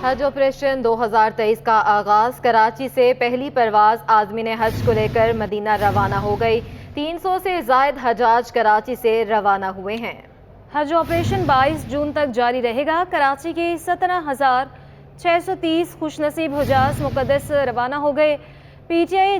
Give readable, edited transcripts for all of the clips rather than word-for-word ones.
हज ऑपरेशन 2023 का आगाज। कराची से पहली परवाज आज़मीन हज को लेकर मदीना रवाना हो गई। 300 से जायद हजाज कराची से रवाना हुए हैं। हज ऑपरेशन 22 जून तक जारी रहेगा। कराची के 17,630 खुशनसीब हुजाज मुकद्दस रवाना हो गए। पीआईए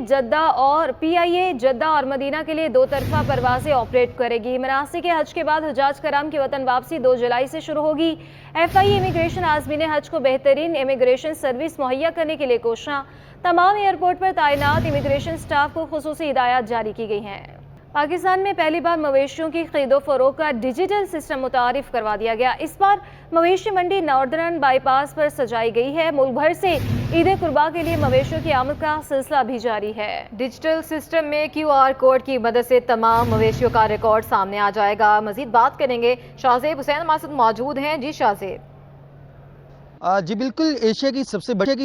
जद्दा और मदीना के लिए दो तरफा परवाजें ऑपरेट करेगी। मनासिक हज के बाद हुजाज कराम की वतन वापसी 2 जुलाई से शुरू होगी। FI इमिग्रेशन आज़मीन हज को बेहतरीन इमिग्रेशन सर्विस मुहैया करने के लिए कोशिशां। तमाम एयरपोर्ट पर तैनात इमिग्रेशन स्टाफ को खुसूसी हिदायत जारी की गई हैं। पाकिस्तान में पहली बार मवेशियों की खरीदो फरोख्त का डिजिटल सिस्टम मुतारिफ करवा दिया गया। इस बार मवेशी मंडी नॉर्दर्न बाईपास पर सजाई गई है। मुल्क भर से ईद कुर्बा के लिए मवेशियों की आमद का सिलसिला भी जारी है। डिजिटल सिस्टम में QR कोड की मदद से तमाम मवेशियों का रिकॉर्ड सामने आ जाएगा। मजीद बात करेंगे, शाहजेब हुसैन हमारे साथ मौजूद हैं। जी शाहजेब। जी बिल्कुल, एशिया की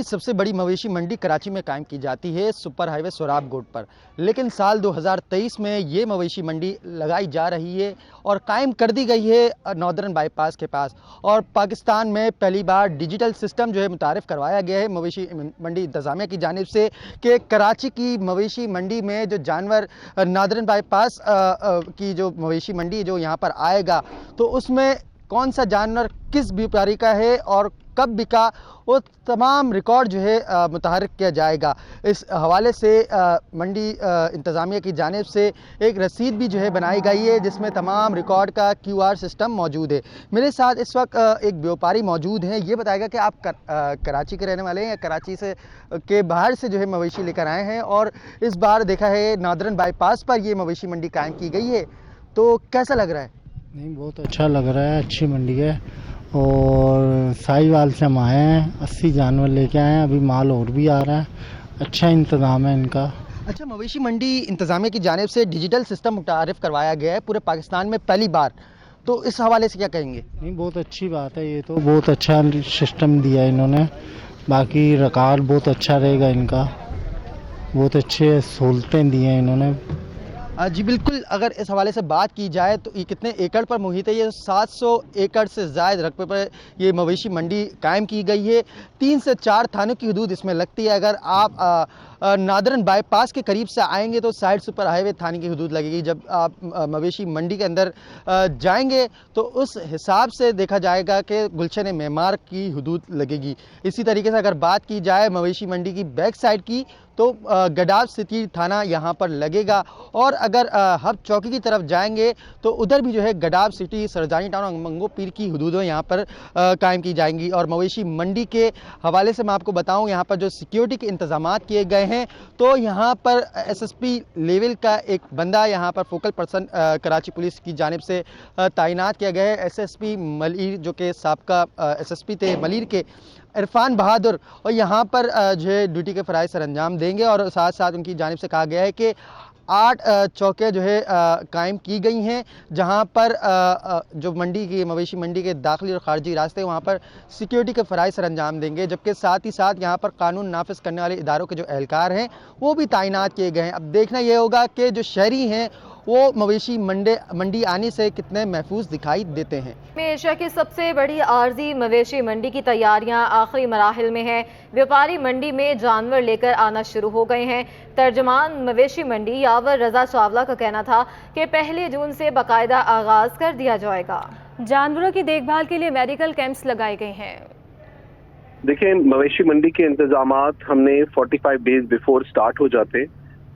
सबसे बड़ी मवेशी मंडी कराची में कायम की जाती है, सुपर हाईवे सोराब गोड पर। लेकिन साल 2023 में ये मवेशी मंडी लगाई जा रही है और कायम कर दी गई है नॉर्दर्न बाईपास के पास। और पाकिस्तान में पहली बार डिजिटल सिस्टम जो है मुतारिफ करवाया गया है मवेशी मंडी इंतज़ामिया की जानिब से कि कराची की मवेशी मंडी में जो जानवर नॉर्दर्न बाईपास की जो मवेशी मंडी जो यहाँ पर आएगा, तो उसमें कौन सा जानवर किस व्यापारी का है और कब बिका, वो तमाम रिकॉर्ड जो है मुतहर्रिक किया जाएगा। इस हवाले से मंडी इंतज़ामिया की जानिब से एक रसीद भी जो है बनाई गई है जिसमें तमाम रिकॉर्ड का QR सिस्टम मौजूद है। मेरे साथ इस वक्त एक व्यापारी मौजूद हैं। ये बताएगा कि आप कराची के रहने वाले हैं या कराची से के बाहर से जो है मवेशी लेकर आए हैं, और इस बार देखा है नॉर्दर्न बाईपास पर ये मवेशी मंडी कायम की गई है, तो कैसा लग रहा है? नहीं, बहुत अच्छा लग रहा है, अच्छी मंडी है। और साहिवाल से हम आए हैं, 80 जानवर लेके आए हैं, अभी माल और भी आ रहा है, अच्छा इंतज़ाम है इनका। अच्छा, मवेशी मंडी इंतज़ामिया की जानिब से डिजिटल सिस्टम मुतारिफ करवाया गया है पूरे पाकिस्तान में पहली बार, तो इस हवाले से क्या कहेंगे? नहीं, बहुत अच्छी बात है, ये तो बहुत अच्छा सिस्टम दिया है इन्होंने। बाकी रिकॉर्ड बहुत अच्छा रहेगा इनका, बहुत अच्छे सहूलतें दी हैं इन्होंने। जी बिल्कुल, अगर इस हवाले से बात की जाए तो ये कितने एकड़ पर मुहित है? ये 700 एकड़ से ज़ायद रकबे पर ये मवेशी मंडी कायम की गई है। 3 से 4 थानों की हदूद इसमें लगती है। अगर आप नॉर्दर्न बाईपास के करीब से आएंगे तो साइड सुपर हाईवे थाने की हदूद लगेगी। जब आप मवेशी मंडी के अंदर जाएंगे तो उस हिसाब से देखा जाएगा कि गुलशन मेमार की हदूद लगेगी। इसी तरीके से अगर बात की जाए मवेशी मंडी की बैक साइड की, तो गडाफ सिटी थाना यहाँ पर लगेगा। और अगर हब चौकी की तरफ जाएंगे तो उधर भी जो है गडाफ सिटी, सरजानी टाउन और मंगो पीर की हदूदें यहाँ पर कायम की जाएंगी। और मवेशी मंडी के हवाले से मैं आपको बताऊँ, यहाँ पर जो सिक्योरिटी के इंतजाम किए गए हैं, तो यहाँ पर SSP लेवल का एक बंदा यहाँ पर फोकल पर्सन कराची पुलिस की जानिब से तैनात किया गया है। SSP मलिर जो कि साबका SSP थे मलिर के, इरफान बहादुर, और यहाँ पर जो है ड्यूटी के फ़राइज़ सर अंजाम देंगे। और साथ साथ उनकी जानिब से कहा गया है कि 8 चौके जो है कायम की गई हैं, जहाँ पर जो मंडी की मवेशी मंडी के दाखिली और ख़ारजी रास्ते वहाँ पर सिक्योरिटी के फ़राइज़ सर अंजाम देंगे। जबकि साथ ही साथ यहाँ पर कानून नाफिज करने वाले इदारों के जो एहलकार हैं वो भी तैनात किए गए हैं। अब देखना ये होगा कि जो शहरी हैं वो मवेशी मंडी आने से कितने महफूज दिखाई देते हैं। एशिया की सबसे बड़ी आर्जी मवेशी मंडी की तैयारियां आखिरी मराहिल में है। व्यापारी मंडी में जानवर लेकर आना शुरू हो गए हैं। तर्जमान मवेशी मंडी यावर रजा चावला का कहना था कि 1 जून से बाकायदा आगाज कर दिया जाएगा। जानवरों की देखभाल के लिए मेडिकल कैंप्स लगाए गए हैं। देखिए, मवेशी मंडी के इंतजामात हमने 45 डेज बिफोर स्टार्ट हो जाते।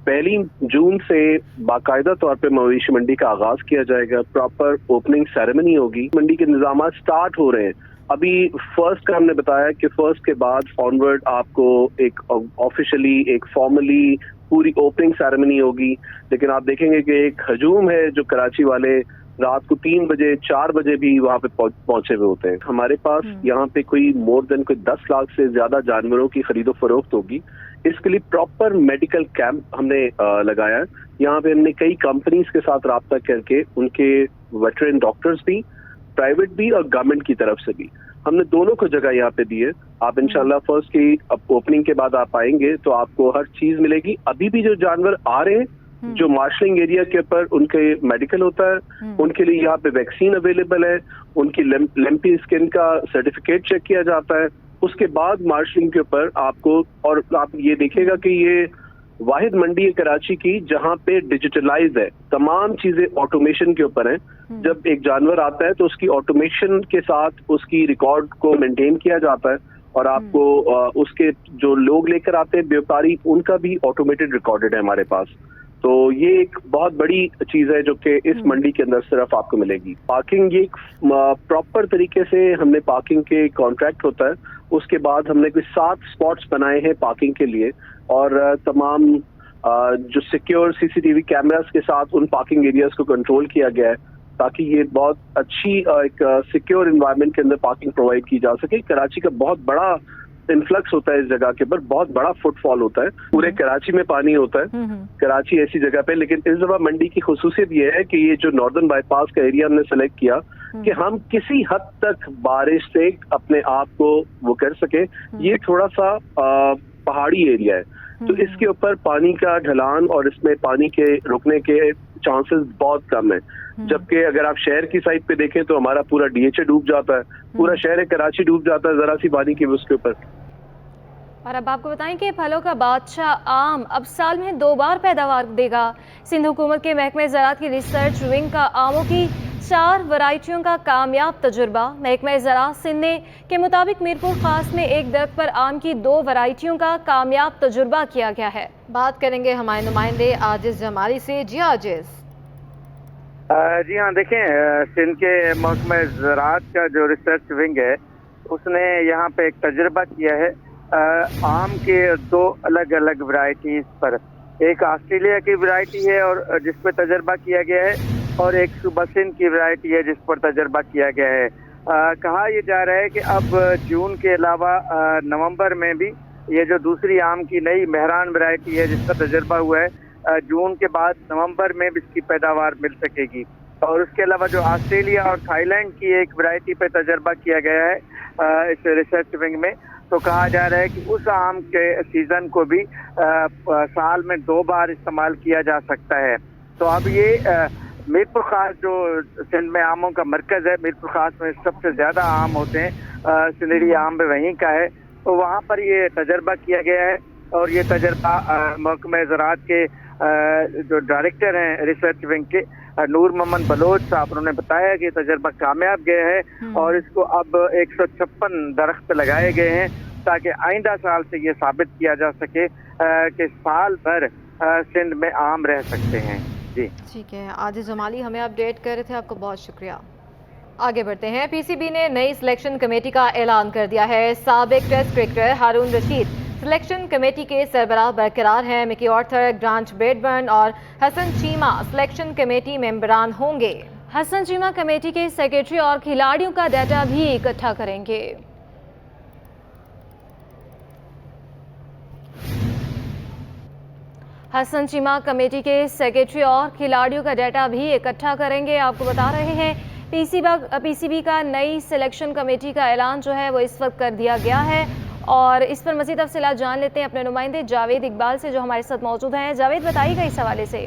1 जून से बाकायदा तौर पे मवेशी मंडी का आगाज किया जाएगा। प्रॉपर ओपनिंग सेरेमनी होगी। मंडी के इंतजाम स्टार्ट हो रहे हैं। अभी फर्स्ट का हमने बताया कि फर्स्ट के बाद ऑनवर्ड आपको एक ऑफिशियली एक फॉर्मली पूरी ओपनिंग सेरेमनी होगी। लेकिन आप देखेंगे कि एक हजूम है जो कराची वाले रात को 3 बजे 4 बजे भी वहाँ पे पहुंचे हुए होते हैं। हमारे पास यहाँ पे कोई मोर देन कोई 10 लाख से ज्यादा जानवरों की खरीदो फरोख्त होगी। इसके लिए प्रॉपर मेडिकल कैंप हमने लगाया है। यहाँ पे हमने कई कंपनीज के साथ राब्ता करके उनके वेटरन डॉक्टर्स भी, प्राइवेट भी और गवर्नमेंट की तरफ से भी, हमने दोनों को जगह यहाँ पे दी है। आप इंशाल्लाह फर्स्ट की ओपनिंग के बाद आप आएंगे तो आपको हर चीज मिलेगी। अभी भी जो जानवर आ रहे हैं, जो मार्शलिंग एरिया के ऊपर उनके मेडिकल होता है, उनके लिए यहाँ पे वैक्सीन अवेलेबल है। उनकी लैम्पी स्किन का सर्टिफिकेट चेक किया जाता है। उसके बाद मार्शलिंग के ऊपर आपको, और आप ये देखिएगा कि ये वाहिद मंडी है कराची की जहां पे डिजिटलाइज है, तमाम चीजें ऑटोमेशन के ऊपर हैं। जब एक जानवर आता है तो उसकी ऑटोमेशन के साथ उसकी रिकॉर्ड को मेंटेन किया जाता है, और आपको उसके जो लोग लेकर आते हैं व्यापारी, उनका भी ऑटोमेटेड रिकॉर्डेड है हमारे पास। तो ये एक बहुत बड़ी चीज है जो कि इस मंडी के अंदर सिर्फ आपको मिलेगी। पार्किंग ये प्रॉपर तरीके से हमने पार्किंग के कॉन्ट्रैक्ट होता है, उसके बाद हमने कोई 7 स्पॉट्स बनाए हैं पार्किंग के लिए, और तमाम जो सिक्योर सीसीटीवी कैमरास के साथ उन पार्किंग एरियाज को कंट्रोल किया गया है, ताकि ये बहुत अच्छी एक सिक्योर एनवायरनमेंट के अंदर पार्किंग प्रोवाइड की जा सके। कराची का बहुत बड़ा इन्फ्लक्स होता है इस जगह के ऊपर, बहुत बड़ा फुटफॉल होता है, पूरे कराची में पानी होता है, कराची ऐसी जगह पे। लेकिन इस दफा मंडी की खुसूसियत ये है कि ये जो नॉर्दर्न बाईपास का एरिया हमने सेलेक्ट किया कि हम किसी हद तक बारिश से अपने आप को वो कर सके। ये थोड़ा सा पहाड़ी एरिया है, तो इसके ऊपर पानी का ढलान और इसमें पानी के रुकने के चांसेस बहुत कम है। जबकि अगर आप शहर की साइड पे देखें तो हमारा पूरा डीएचए डूब जाता है, पूरा शहर कराची डूब जाता है जरा सी पानी की उसके ऊपर। और अब आपको बताएं कि फलों का बादशाह आम अब साल में 2 बार पैदावार देगा। सिंध हुकूमत के महकमे ज़राअत की रिसर्च विंग का आमों की 4 वैरायटियों का कामयाब तजुर्बा। महकमे ज़राअत सिंध के मुताबिक मीरपुर खास में एक दरख्त पर आम की 2 वैरायटियों का कामयाब तजुर्बा किया गया है। बात करेंगे हमारे नुमाइंदे आजिज़ जमाली से। जी आजिज़। जी हाँ, देखें, सिंध के महकमे ज़राअत का जो रिसर्च विंग है उसने यहाँ पे एक तजुर्बा किया है आम के 2 अलग अलग वैरायटीज पर। एक ऑस्ट्रेलिया की वैरायटी है और जिस पर तजुर्बा किया गया है, और एक सूबा सिंध की वैरायटी है जिस पर तजुर्बा किया गया है। कहा यह जा रहा है कि अब जून के अलावा नवंबर में भी ये जो दूसरी आम की नई मेहरान वैरायटी है जिसका तजुर्बा हुआ है, जून के बाद नवंबर में भी इसकी पैदावार मिल सकेगी। और उसके अलावा जो ऑस्ट्रेलिया और थाईलैंड की एक वैरायटी पे तजुर्बा किया गया है इस रिसर्च विंग में, तो कहा जा रहा है कि उस आम के सीज़न को भी साल में 2 बार इस्तेमाल किया जा सकता है। तो अब ये मीरपुर खास जो सिंध में आमों का मरकज़ है, मीरपुर खास में सबसे ज़्यादा आम होते हैं, सिंधड़ी आम भी वहीं का है, तो वहाँ पर ये तजुर्बा किया गया है। और ये तजुर्बा महकमे ज़राअत के जो डायरेक्टर हैं रिसर्च विंग के नूर मोहम्मद बलोच साहब, उन्होंने बताया कि तजुर्बा कामयाब गया है और इसको अब 156 दरख्त लगाए गए हैं ताकि आइंदा साल से ये साबित किया जा सके कि साल भर सिंध में आम रह सकते हैं। जी ठीक है, आजिज़ जमाली हमें अपडेट कर रहे थे, आपका बहुत शुक्रिया। आगे बढ़ते हैं। पीसीबी ने नई सिलेक्शन कमेटी का ऐलान कर दिया है। साबिक टेस्ट क्रिकेटर हारून रशीद सिलेक्शन कमेटी के सरबराह बरकरार हैं। मिकी ऑर्थर, ग्रांट ब्रैडबर्न और हसन चीमा सिलेक्शन कमेटी मेंबरान होंगे। हसन चीमा कमेटी के सेक्रेटरी और खिलाड़ियों का डाटा भी इकट्ठा करेंगे। हसन चीमा कमेटी के सेक्रेटरी और खिलाड़ियों का डाटा भी इकट्ठा करेंगे। आपको बता रहे हैं पीसीबी का नई सिलेक्शन कमेटी का ऐलान जो है वो इस वक्त कर दिया गया है, और इस पर मज़ीद तफसीलात जान लेते हैं अपने नुमाइंदे जावेद इकबाल से जो हमारे साथ मौजूद हैं। जावेद, बताइएगा इस हवाले से।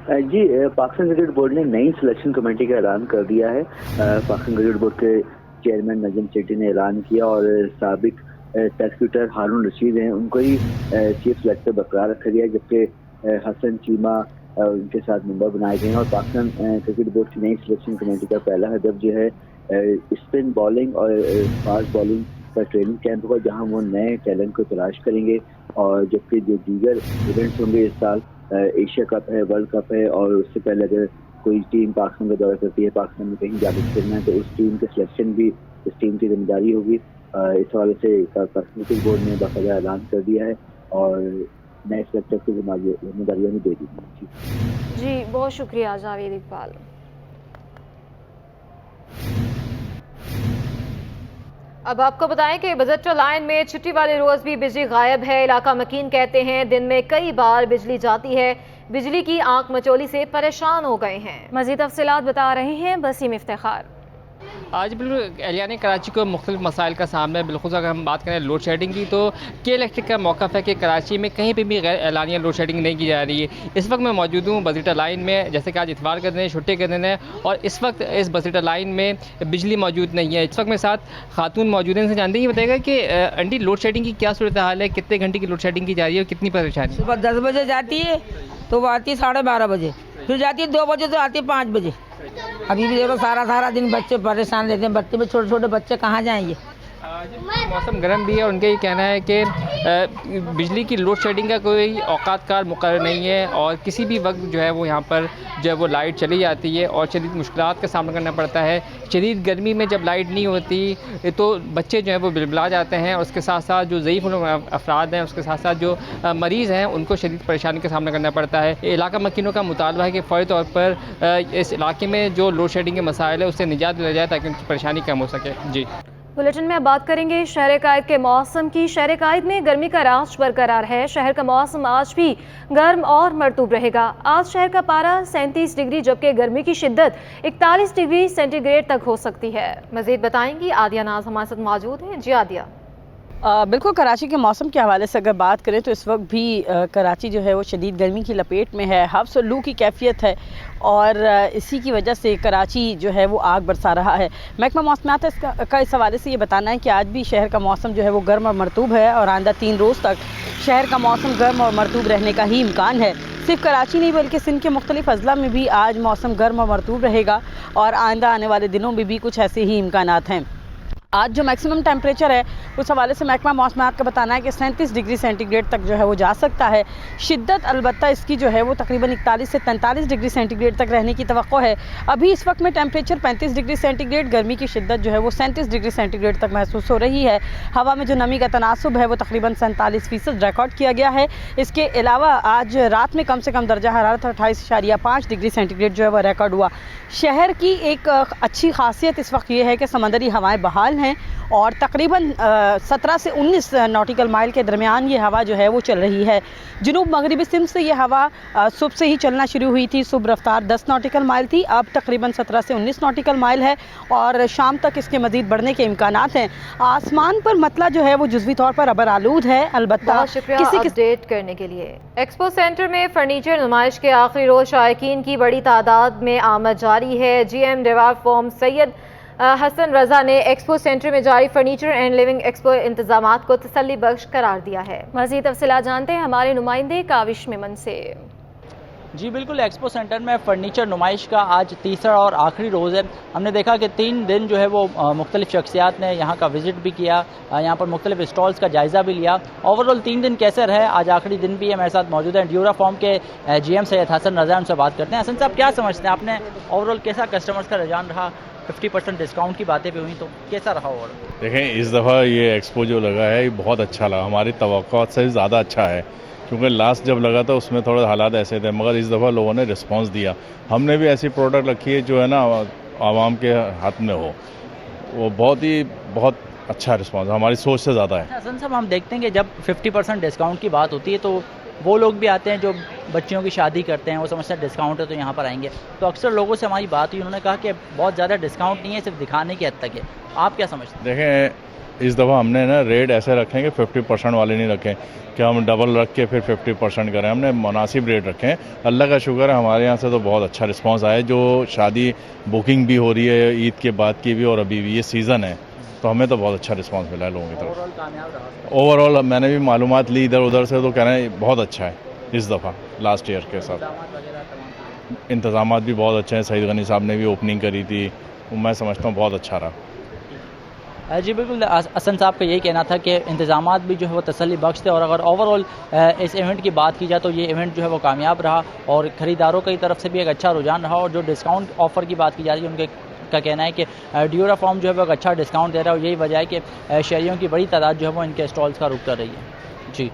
जी, पाकिस्तान क्रिकेट बोर्ड ने नई सिलेक्शन कमेटी का ऐलान कर दिया है। पाकिस्तान क्रिकेट बोर्ड के चेयरमैन नजम सेठी ने ऐलान किया और साबिक टेस्ट क्रिकेटर हारून रशीद हैं, उनको ही चीफ सेलेक्टर बरकरार रखा गया, जबकि हसन चीमा उनके साथ मेंबर बनाए गए हैं। और पाकिस्तान क्रिकेट बोर्ड की नई सिलेक्शन कमेटी का पहला हदफ जो है स्पिन बॉलिंग और फास्ट बॉलिंग का ट्रेनिंग कैंप होगा, जहां वो नए टैलेंट को तलाश करेंगे। और जबकि जो दीगर इवेंट्स होंगे इस साल, एशिया कप है, वर्ल्ड कप है, और उससे पहले अगर कोई टीम पाकिस्तान का दौरा करती है, पाकिस्तान में कहीं जाकर खेलना है, तो उस टीम के सिलेक्शन भी इस टीम की जिम्मेदारी होगी। इस हवाले से पाकिस्तान क्रिकेट बोर्ड ने बाकायदा ऐलान कर दिया है और नए सेलेक्टर की जिम्मेदारियां भी दे दी हैं। जी, बहुत शुक्रिया जावेद इकबाल। अब आपको बताएं कि बजट लाइन में छुट्टी वाले रोज भी बिजली गायब है। इलाका मकीन कहते हैं दिन में कई बार बिजली जाती है, बिजली की आंख मचोली से परेशान हो गए हैं। मजीद तफसीलात बता रहे हैं वसीम इफ्तिखार। आज बिल्कुल एरियाने कराची को मुख्तलिफ मसाइल का सामना है। बिल्कुल अगर हम बात करें लोड शेडिंग की, तो के इलेक्ट्रिक का मौक़िफ़ है कि कराची में कहीं पे भी गैर एलानिया लोड शेडिंग नहीं की जा रही है। इस वक्त मैं मौजूद हूँ बसीटा लाइन में, जैसे कि आज इतवार का दिन है, छुट्टी का दिन है, और इस वक्त इस बसीटा लाइन में बिजली मौजूद नहीं है। इस वक्त मेरे साथ खातून मौजूद हैं, इनसे जानते हैं, ये बताएगा कि आंटी लोड शेडिंग की क्या सूरत हाल है, कितने घंटे की लोड शेडिंग की जा रही है और कितनी परेशानी? सुबह 10 बजे जाती है तो वो आती है 12:30 बजे, फिर जाती है 2 बजे तो आती है 5 बजे। अभी भी देखो सारा दिन बच्चे परेशान रहते हैं, बच्चे में छोटे बच्चे कहाँ जाएंगे। मौसम गर्म भी है, उनका ये कहना है कि बिजली की लोड शेडिंग का कोई औकात कार मुकर्रर नहीं है और किसी भी वक्त जो है वो यहाँ पर जो है वो लाइट चली जाती है और शदीद मुश्किलात का सामना करना पड़ता है। शदीद गर्मी में जब लाइट नहीं होती तो बच्चे जो है वो बिलबिला जाते हैं और उसके साथ साथ जो ज़ईफ़ अफराद हैं, उसके साथ साथ जो मरीज़ हैं, उनको शदीद परेशानी का सामना करना पड़ता है। इलाका मकीनों का मुतालबा है कि फ़ौरी तौर पर इस इलाके में जो लोड शेडिंग के मसाइल है उससे निजात दिया जाए ताकि उनकी परेशानी कम हो सके। जी, बुलेटिन में अब बात करेंगे शहर कायद के मौसम की। शहर कायद में गर्मी का राज बरकरार है। शहर का मौसम आज भी गर्म और मरतूब रहेगा। आज शहर का पारा 37 डिग्री जबकि गर्मी की शिद्दत 41 डिग्री सेंटीग्रेड तक हो सकती है। मजीद बताएंगी आदिया नाज हमारे साथ मौजूद हैं। जी आदिया। बिल्कुल, कराची के मौसम के हवाले से अगर बात करें तो इस वक्त भी कराची जो है वो शदीद गर्मी की लपेट में है। हफ्स और लू की कैफियत है और इसी की वजह से कराची जो है वो आग बरसा रहा है। महकमा मौसमियात का इस हवाले से ये बताना है कि आज भी शहर का मौसम जो है वो गर्म और मरतूब है और आइंदा 3 रोज़ तक शहर का मौसम गर्म और मरतूब रहने का ही इम्कान है। सिर्फ कराची नहीं बल्कि सिंध के मुख्तलिफ अजला में भी आज मौसम गर्म और मरतूब रहेगा और आइंदा आने वाले दिनों में भी कुछ ऐसे ही इम्कानात हैं। आज जो मैक्सिमम टेम्परेचर है उस हवाले से महकमा मौसमियात का बताना है कि 37 डिग्री सेंटीग्रेड तक जो है वो जा सकता है। शिद्दत अलबत्ता इसकी जो है वो तकरीबन 41 से 43 डिग्री सेंटीग्रेड तक रहने की तवक्को है। अभी इस वक्त में टेम्परेचर 35 डिग्री सेंटीग्रेड, गर्मी की शिद्दत जो है वो 37 डिग्री सेंटीग्रेड तक महसूस हो रही है। हवा में जो नमी का तनासुब है वो तकरीबन 47% रिकॉर्ड किया गया है। इसके अलावा आज रात में कम से कम दर्जा हरारत 28.5 डिग्री सेंटीग्रेड जो है वह रिकॉर्ड हुआ। शहर की एक अच्छी खासियत इस वक्त ये है कि समंदरी हवाएं बहाल हैं और तकरीबन 17 से 19 नॉटिकल माइल के दरमियान ये हवा जो है वो चल रही है। जुनूब मगरिबी सिंध से ये हवा सुबह से ही चलना शुरू हुई थी। सुबह रफ्तार 10 नॉटिकल माइल थी, अब तकरीबन 17 से 19 नॉटिकल माइल है और शाम तक इसके मजीद बढ़ने के इम्कानात हैं। आसमान पर मतला जो है वो जुज़वी तौर पर अबर आलूद है। अलबत्ता अपडेट करने के लिए। एक्सपो सेंटर में फर्नीचर नुमाइश के आखिरी रोज शायकीन की बड़ी तादाद में आमद जारी है। GM डेवार फॉर्म सैयद हसन रजा ने एक्सपो सेंटर में जारी फर्नीचर एंड लिविंग एक्सपो इंतजामात को तसल्ली बख्श करार दिया है। मज़ीद तफसीलात जानते हैं हमारे नुमाइंदे काविश मेमन से। जी बिल्कुल, एक्सपो सेंटर में फ़र्नीचर नुमाइश का आज तीसरा और आखिरी रोज़ है। हमने देखा कि 3 दिन जो है वो मुख्तलिफ शख्सियात ने यहाँ का विज़िट भी किया, यहाँ पर मुख्तलिफ स्टॉल्स का जायज़ा भी लिया। ओवरऑल 3 दिन कैसे रहे, आज आखिरी दिन भी है। मेरे साथ मौजूद हैं ड्यूरा फॉर्म के GM सैयद हसन रजा, उनसे बात करते हैं। हसन साहब, क्या समझते हैं आपने ओवरऑल कैसा कस्टमर्स का रुझान रहा? 50% डिस्काउंट की बातें भी हुई, तो कैसा रहा ओवरऑल? देखें, इस दफ़ा ये एक्सपो जो लगा है ये बहुत अच्छा लगा, हमारी तवक्कुआत से ज़्यादा अच्छा है, क्योंकि लास्ट जब लगा था उसमें थोड़े हालात ऐसे थे, मगर इस दफ़ा लोगों ने रिस्पांस दिया। हमने भी ऐसी प्रोडक्ट रखी है जो है ना आवाम के हाथ में हो, वो बहुत अच्छा रिस्पांस हमारी सोच से ज़्यादा है। हसन साहब, हम देखते हैं कि जब 50% डिस्काउंट की बात होती है तो वो लोग भी आते हैं जो बच्चियों की शादी करते हैं, वो समझते हैं डिस्काउंट है तो यहाँ पर आएंगे। तो अक्सर लोगों से हमारी बात हुई, उन्होंने कहा कि बहुत ज़्यादा डिस्काउंट नहीं है, सिर्फ दिखाने की हद तक है। आप क्या समझते हैं? देखें, इस दफ़ा हमने ना रेट ऐसे रखे हैं कि 50% वाले नहीं रखे कि हम डबल रख के फिर 50% करें। हमने मुनासिब रेट रखे हैं। अल्लाह का शुक्र है, हमारे यहाँ से तो बहुत अच्छा रिस्पॉन्स आया। जो शादी बुकिंग भी हो रही है ईद के बाद की भी और अभी भी ये सीज़न है, तो हमें तो बहुत अच्छा रिस्पांस मिला है लोगों की तरफ। ओवरऑल मैंने भी मालूमात ली इधर उधर से, तो कह रहे हैं बहुत अच्छा है इस दफ़ा लास्ट ईयर के साथ। इंतज़ामात भी बहुत अच्छे हैं। सईद गनी साहब ने भी ओपनिंग करी थी, मैं समझता हूँ बहुत अच्छा रहा। जी बिल्कुल, हसन साहब का यही कहना था कि इंतज़ामात भी जो है वो तसल्ली बख्श थे और अगर ओवरऑल इस इवेंट की बात की जाए तो ये इवेंट जो है वो कामयाब रहा और ख़रीदारों की तरफ से भी एक अच्छा रुझान रहा। और जो डिस्काउंट ऑफ़र की बात की जा रही है, उनके का कहना है कि ड्यूरा फॉर्म जो है वो एक अच्छा डिस्काउंट दे रहा है और यही वजह है कि शहरियों की बड़ी तादाद जो है वो इनके स्टॉल्स का रुख कर रही है। जी